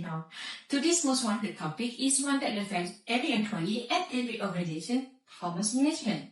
know. Today's most wanted topic is one that affects every employee and every organization: performance management.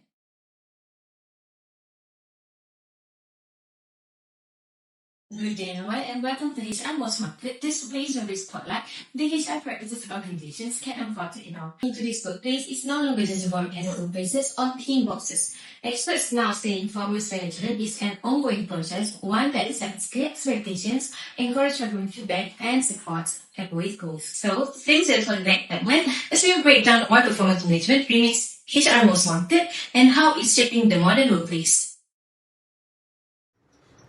Good day everyone, and welcome to HR Most Wanted. This place where we spotlight the HR practices organizations can afford to know. In today's workplace, it's no longer just about annual basis or team boxes. Experts now say performance management is an ongoing process, one that sets clear expectations, encourages regular feedback, and supports employee goals. So, thanks for the next segment as we break down why performance management remains HR Most Wanted and how it's shaping the modern workplace.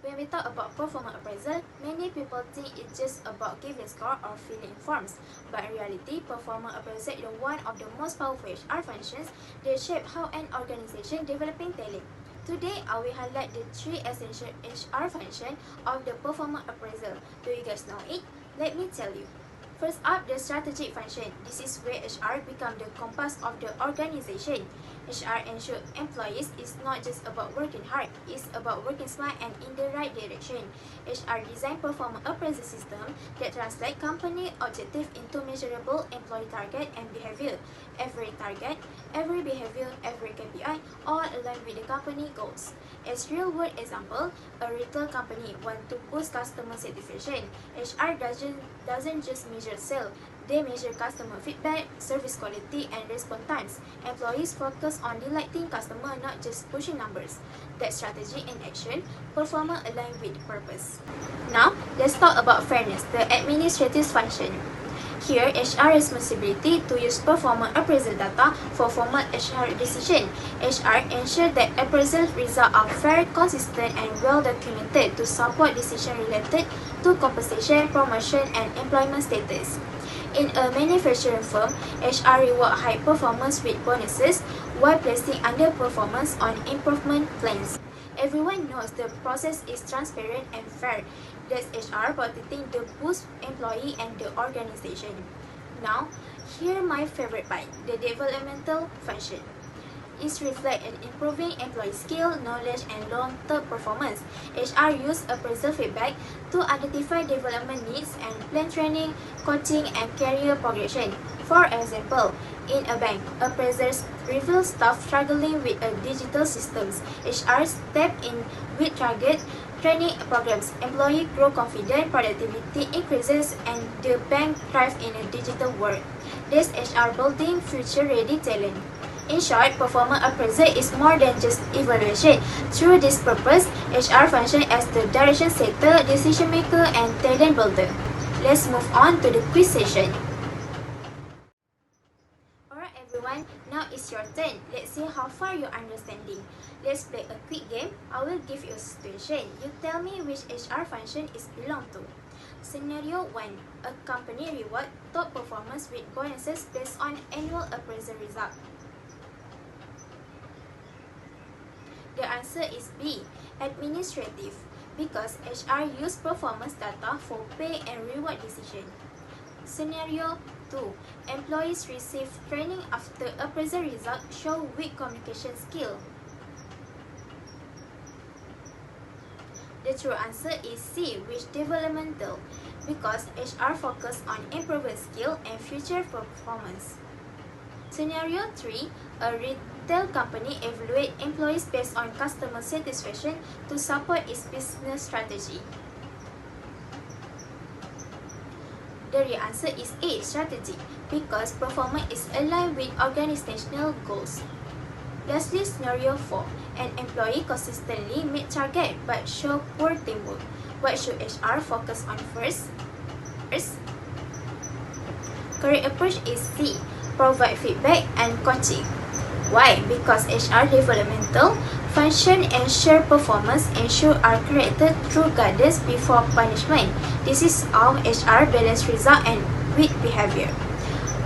When we talk about performance appraisal, many people think it's just about giving score or filling in forms. But in reality, performance appraisal is one of the most powerful HR functions that shape how an organization developing talent. Today, I will highlight the 3 essential HR functions of the performance appraisal. Do you guys know it? Let me tell you. First up, the strategic function. This is where HR becomes the compass of the organization. HR ensures employees is not just about working hard, it's about working smart and in the right direction. HR design performance appraisal system that translate company objective into measurable employee target and behavior. Every target, every behavior, every KPI all align with the company goals. As real-world example, a retail company want to boost customer satisfaction. HR doesn't just measure sales, they measure customer feedback, service quality, and response times. Employees focus on delighting customers, not just pushing numbers. That strategy in action, performance aligned with purpose. Now, let's talk about fairness, the administrative function. Here, HR responsibility to use performance appraisal data for formal HR decision. HR ensure that appraisal results are fair, consistent, and well documented to support decisions related to compensation, promotion, and employment status. In a manufacturing firm, HR reward high performance with bonuses while placing underperformance on improvement plans. Everyone knows the process is transparent and fair. That's HR protecting the both employee and the organization. Now, here my favorite part, the developmental function. It reflects in improving employee skill, knowledge, and long-term performance. HR use appraisal feedback to identify development needs and plan training, coaching, and career progression. For example, in a bank, appraisers reveal staff struggling with a digital systems. HR step in with target training programs. Employee grow confident, productivity increases, and the bank thrives in a digital world. This HR building future-ready talent. In short, performance appraisal is more than just evaluation. Through this purpose, HR functions as the direction setter, decision maker, and talent builder. Let's move on to the quiz session. Alright everyone, now it's your turn. Let's see how far you're understanding. Let's play a quick game. I will give you a situation. You tell me which HR function it belongs to. Scenario 1. A company reward top performance with bonuses based on annual appraisal result. The answer is B, administrative, because HR use performance data for pay and reward decision. Scenario 2. Employees receive training after appraisal result show weak communication skill. The true answer is C, which developmental, because HR focus on improving skill and future performance. Scenario 3. A retail company evaluates employees based on customer satisfaction to support its business strategy. The real answer is A, strategy, because performance is aligned with organizational goals. Lastly, scenario 4. An employee consistently meet target but show poor teamwork. What should HR focus on first? Correct approach is C, provide feedback and coaching. Why? Because HR developmental function ensure performance ensure are corrected through guidance before punishment. This is how HR balance result and with behavior.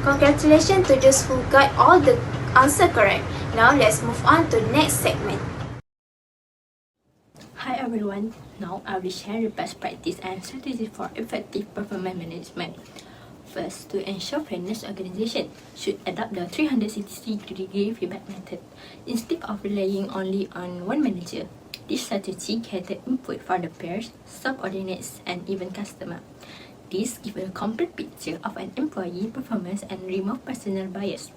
Congratulations to those who got all the answer correct. Now let's move on to the next segment. Hi everyone, now I will share the best practice and strategy for effective performance management. First, to ensure fairness, organization should adopt the 360-degree feedback method instead of relying only on one manager. This strategy gathers input for the peers, subordinates, and even customer. This gives a complete picture of an employee performance and remove personal bias.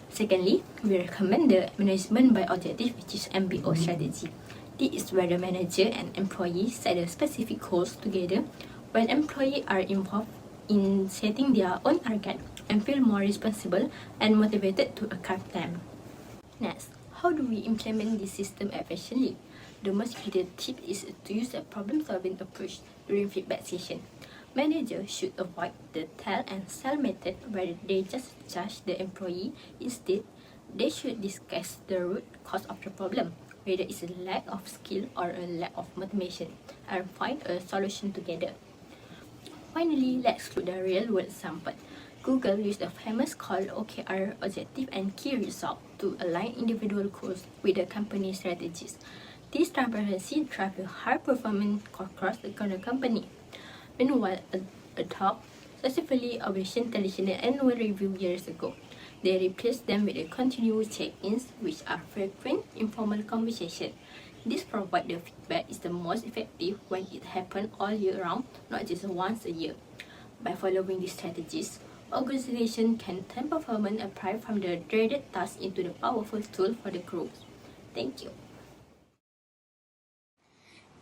Secondly, we recommend the management by objective, which is MBO strategy. This is where the manager and employee set the specific goals together. When employees are involved in setting their own target and feel more responsible and motivated to achieve them. Next, how do we implement this system efficiently? The most critical tip is to use a problem-solving approach during feedback session. Managers should avoid the tell and sell method where they just judge the employee. Instead, they should discuss the root cause of the problem, whether it's a lack of skill or a lack of motivation, and find a solution together. Finally, let's look at the real-world example. Google used a famous called OKR objective and key result to align individual goals with the company strategies. This transparency drives a high-performance across the company. Meanwhile, a top successfully operationed traditional annual review years ago. They replaced them with a continuous check-ins, which are frequent informal conversations. This provides the feedback is the most effective when it happens all year round, not just once a year. By following these strategies, organization can turn performance apart from the dreaded task into the powerful tool for the growth. Thank you.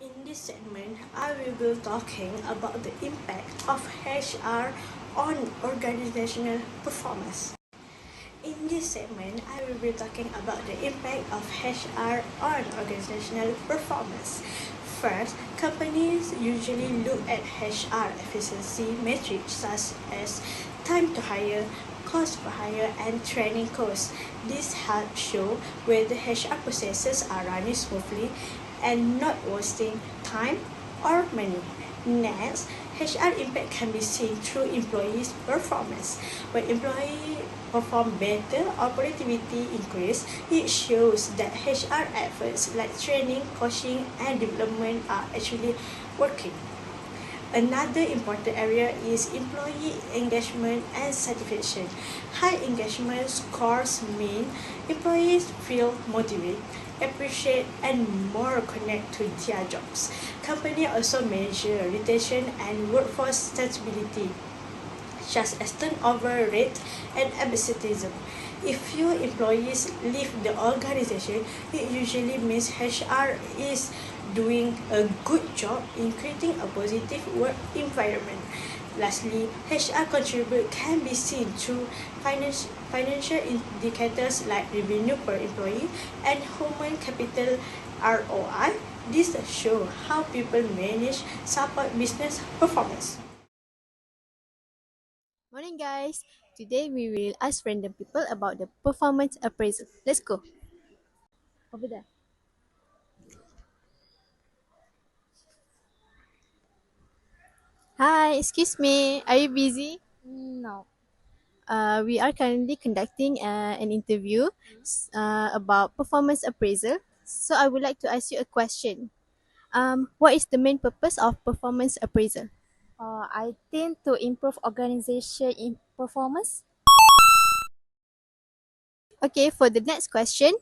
In this segment, I will be talking about the impact of HR on organizational performance. In this segment, I will be talking about the impact of HR on organizational performance. First, companies usually look at HR efficiency metrics such as time to hire, cost per hire, and training costs. This helps show whether HR processes are running smoothly and not wasting time or money. Next, HR impact can be seen through employees' performance. When employees perform better or productivity increase, it shows that HR efforts like training, coaching, and development are actually working. Another important area is employee engagement and satisfaction. High engagement scores mean employees feel motivated, appreciate, and more connect to their jobs. Companies also measure retention and workforce stability, such as turnover rate and absenteeism. If few employees leave the organization, it usually means HR is doing a good job in creating a positive work environment. Lastly, HR contribute can be seen through financial indicators like revenue per employee and human capital ROI. This show how people manage support business performance. Morning, guys. Today we will ask random people about the performance appraisal. Let's go. Over there. Hi, excuse me. Are you busy? No. We are currently conducting an interview about performance appraisal. So I would like to ask you a question. What is the main purpose of performance appraisal? I think to improve organization in performance. Okay, for the next question,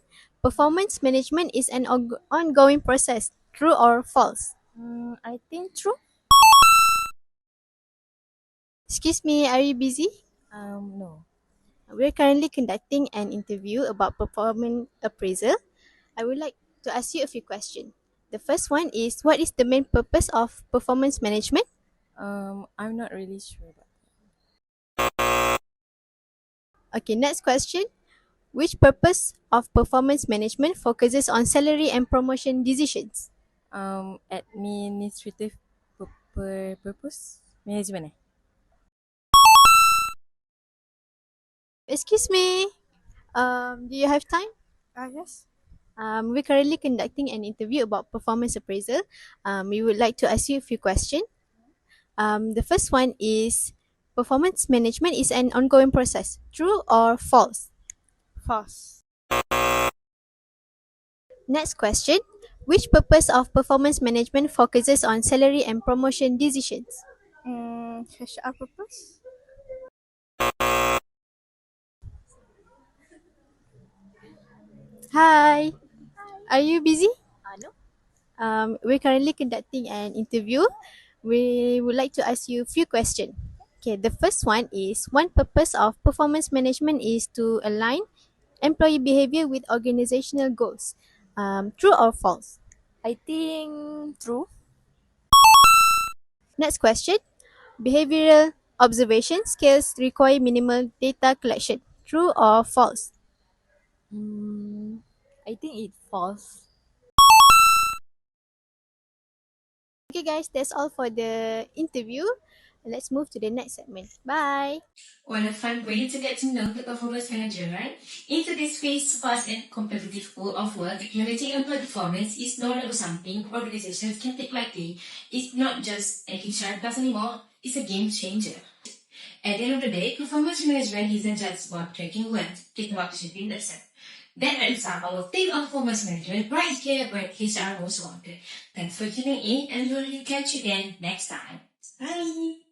performance management is an ongoing process. True or false? I think true. Excuse me, are you busy? No. We're currently conducting an interview about performance appraisal. I would like to ask you a few questions. The first one is, what is the main purpose of performance management? I'm not really sure. Okay, next question. Which purpose of performance management focuses on salary and promotion decisions? Administrative purpose management. Excuse me. Do you have time? Yes. We're currently conducting an interview about performance appraisal. We would like to ask you a few questions. The first one is, performance management is an ongoing process. True or false? False. Next question. Which purpose of performance management focuses on salary and promotion decisions? HR purpose. Hi. Are you busy? No. We're currently conducting an interview. we would like to ask you a few questions. Okay, the first one is one purpose of performance management is to align employee behavior with organizational goals. True or false? I think true. Next question. Behavioral observation skills require minimal data collection. True or false? Mm, I think it false. Okay, guys, that's all for the interview. Let's move to the next segment. Bye. What a fun way to get to know the performance manager, right? In today's fast and competitive world of work, clarity on performance is no longer something organizations can take lightly. It's not just a HR class anymore, it's a game changer. At the end of the day, performance management isn't just about tracking wins, it's about shaping the set. That ends up our take on performance management right here where HR most wanted. Thanks for tuning in and we'll catch you again next time. Bye!